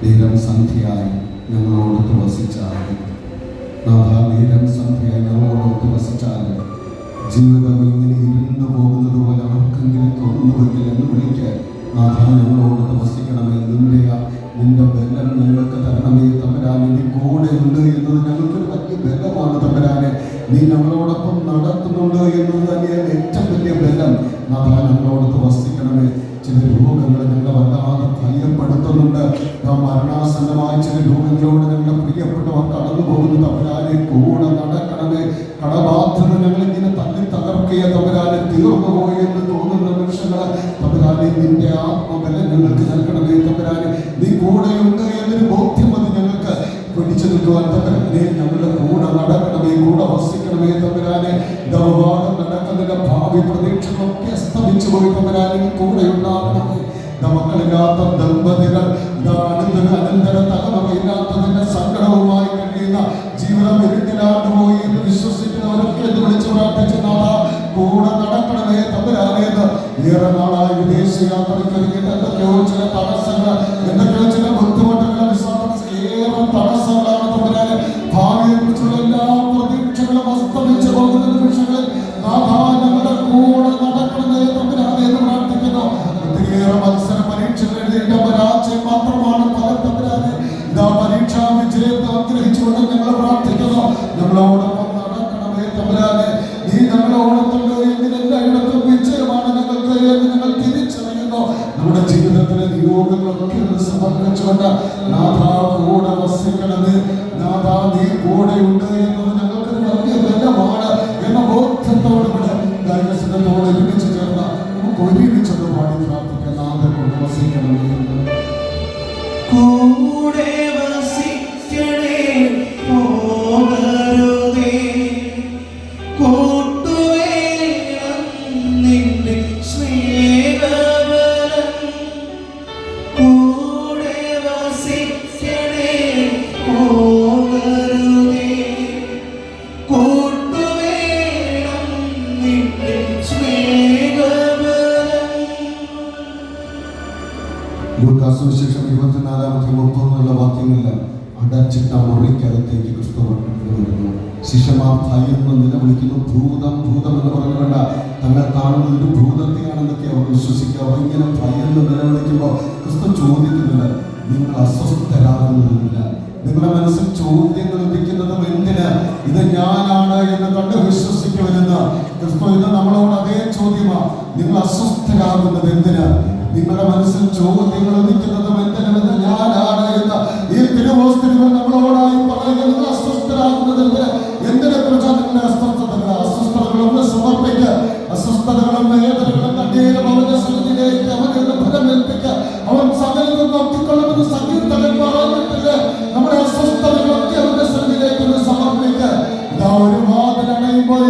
നേരം സന്ധ്യയായി ഞങ്ങളോടൊത്ത് വസിച്ചാലും നാഥ, നേരം സന്ധ്യയായി ഞങ്ങളോടൊത്ത് വസിച്ചാലും ജീവിതം ഇങ്ങനെ ഇരുന്നു പോകുന്നത് പോലെ അവർക്കെങ്കിലും തോന്നുന്നുവെങ്കിൽ എന്ന് വിളിക്കാൻ നാഥ ഞങ്ങളോടൊത്ത് വസിക്കണമേ. നിന്റെ ബലം ഞങ്ങൾക്ക് തരണമേ തമ്പുരാനെ. നീ കൂടെ ഉണ്ട് എന്നത് ഞങ്ങൾക്കൊരു വലിയ ബലമാണ് തമ്പുരാനെ. നീ ഞങ്ങളോടൊപ്പം നടത്തുന്നുണ്ട് എന്നത് തന്നെയാണ് ഏറ്റവും വലിയ ബലം. നാഥ ഞങ്ങളോടൊത്ത് വസിക്കണമേ. ചില രോഗങ്ങൾ ഞങ്ങളെ വല്ലാതെ ഭയപ്പെടുത്തുന്നുണ്ട്. മരണാസന്നമായ ചില രോഗങ്ങളോട് ഞങ്ങളുടെ പ്രിയപ്പെട്ടവർ കടന്നു പോകുന്നു തമ്പുരാനെ. കൂടെ നടക്കണമേ. കടബാധ്യത ഞങ്ങളിങ്ങനെ തല്ലി തകർക്കിയ തമ്പുരാനെ തീർന്നു പോയി എന്ന് തോന്നുന്ന നിമിഷങ്ങൾ തമ്പുരാനെ നിന്റെ ആത്മബലം ഞങ്ങൾക്ക് നൽകണമേ തമ്പുരാനെ. നീ കൂടെയുണ്ട് എന്നൊരു ബോധ്യം അത് ഞങ്ങൾക്ക് പിടിച്ചു നിൽക്കുവാൻ തമ്പുരാനെ ഞങ്ങളുടെ കൂടെ നടക്കണമേ, കൂടെ വസിക്കണമേ തമ്പുരാനെ. ദൗർഭാഗ്യം നടക്കുന്നതിന്റെ ഭാവി പ്രതീക്ഷകളൊക്കെ സ്തമിച്ചു പോയി തമ്പുരാനെ കൂടെ ഉണ്ടാകണമേ. മക്കളില്ലാത്ത ദമ്പതികൾ, അനന്തര തലമുറയില്ലാത്തതിന്റെ സങ്കടവുമായി കഴിയുന്ന ജീവിതം ഇരുട്ടിലാണ്ട് പോയി എന്ന് വിശ്വസിക്കുന്നവരൊക്കെ എന്ന് വിളിച്ചു പ്രാർത്ഥിച്ച് കൂടെ നടക്കണമേ തമ്പുരാനേത്. ഏറെ നാളായി വിദേശ യാത്രയ്ക്ക് ഒരുങ്ങിയിട്ട് എന്തൊക്കെയോ ചില തടസ്സങ്ങൾ, എന്തൊക്കെയോ ചില ബുദ്ധിമുട്ടുകൾ, ഏറെ തടസ്സങ്ങളാണ് തമ്പുരാനെ. ഭാവിയെ കുറിച്ചുള്ള എല്ലാ പ്രതീക്ഷകളും അസ്തമിച്ചു പോകുന്ന നിമിഷങ്ങളിൽ ഞങ്ങളുടെ കൂടെ നടക്കണമേ തമ്പുരാനെ എന്ന് പ്രാർത്ഥിക്കുന്നു. ഒത്തിരിയേറെ മത്സര പരീക്ഷകൾ എഴുതിയിട്ട് പരാജയം മാത്രമാണ് ഫലം തമ്പുരാനെ. ഇതാ പരീക്ഷാ വിജയത്തെ ആഗ്രഹിച്ചുകൊണ്ട് ഞങ്ങൾ പ്രാർത്ഥിക്കുന്നു. ഞങ്ങളോടൊപ്പം നടക്കണമേ തമ്പുരാനെ. നീ ഞങ്ങളോടൊപ്പുണ്ട് എങ്കിലെല്ലായിടത്തും വിജയമാണ് ഞങ്ങൾക്ക് എന്ന് ഞങ്ങൾ തിരിച്ചറിയുന്നു. നമ്മുടെ ജീവിതത്തിലെ നിയോഗങ്ങളൊക്കെ സമർപ്പിച്ചുകൊണ്ട് നാഥ കൂടെ വസിക്കണമേ. നാഥ നീ കൂടെയുണ്ട് എന്നത് ഞങ്ങൾക്ക് വലിയ ബലമാണ് എന്ന ബോധ്യത്തോടുകൂടെ ദൈവസനത്തോട് ഒരുമിച്ച് ചേർന്ന നമുക്ക് ഒരുമിച്ചൊന്ന് പാടി പ്രാർത്ഥിക്കാൻ. നാഥ കൊണ്ട് വസിക്കണമേ. കൂടെ വസിക്കണേ, പോകരുതേ, കൂട്ടുവേണം നിന്റെ സ്നേഹബലം. കൂടെ വസിക്കണേ, പോകരുതേ, കൂട്ടുവേണം നിന്റെ സ്നേഹബലം. സുവിശേഷം 24:30 വാക്യങ്ങളില് അടച്ചിട്ട മുറിക്കകത്തേക്ക് ക്രിസ്തു വരുന്നു. ശിഷ്യന്മാർ ഭയന്ന് നിലവിളിക്കുന്നു. ഭൂതം ഭൂതം എന്ന് പറഞ്ഞുകൊണ്ട് തങ്ങൾ കാണുന്നത് ഒരു ഭൂതത്തെയാണെന്നൊക്കെ അവർ വിശ്വസിക്കുക. അവർ ഇങ്ങനെ ഭയന്ന് നിലവിളിക്കുമ്പോൾ ക്രിസ്തു ചോദിക്കുന്നുണ്ട്, നിങ്ങൾ അസ്വസ്ഥരാകുന്നതില്ല, നിങ്ങളുടെ മനസ്സിൽ ചോദ്യങ്ങൾ ഉദിക്കുന്നതും എന്തിന്? ഇത് ഞാനാണ് എന്ന് കണ്ട് വിശ്വസിക്കുമെന്ന് ക്രിസ്തു ഇന്ന് നമ്മളോട് അതേ ചോദ്യമാണ്. നിങ്ങൾ അസ്വസ്ഥരാകുന്നത് എന്തിന്? നിങ്ങളുടെ മനസ്സിൽ ചോദ്യങ്ങൾ ഉദിക്കുന്നതും എന്തിനെന്ന് ഞാനാണ് എന്ന് ഈ തിരുവോസ്തിരികൾ നമ്മളോടായി പറയുന്നത്. നിങ്ങൾ അസ്വസ്ഥരാകുന്നത് എന്തിനെ കുറിച്ചാണ്? നിങ്ങളുടെ അസ്വസ്ഥതകളൊന്ന് സമർപ്പിക്കുക. അസ്വസ്ഥതകളും വേദനകളും കണ്ണീരും അവന്റെ സന്നിധിയിലേക്ക് അവനെ ഫലമേൽപ്പിക്കുക. അവൻ സകലതും നോക്കിക്കൊള്ളുമെന്ന് സങ്കീർത്തകൻ പറഞ്ഞിട്ടില്ലേ? നമ്മുടെ അസ്വസ്ഥതകളൊക്കെ അവന്റെ സന്നിധിയിലേക്ക് ഒന്ന് സമർപ്പിക്കുക. ഇതാ ഒരു വാതിലടയുമ്പോൾ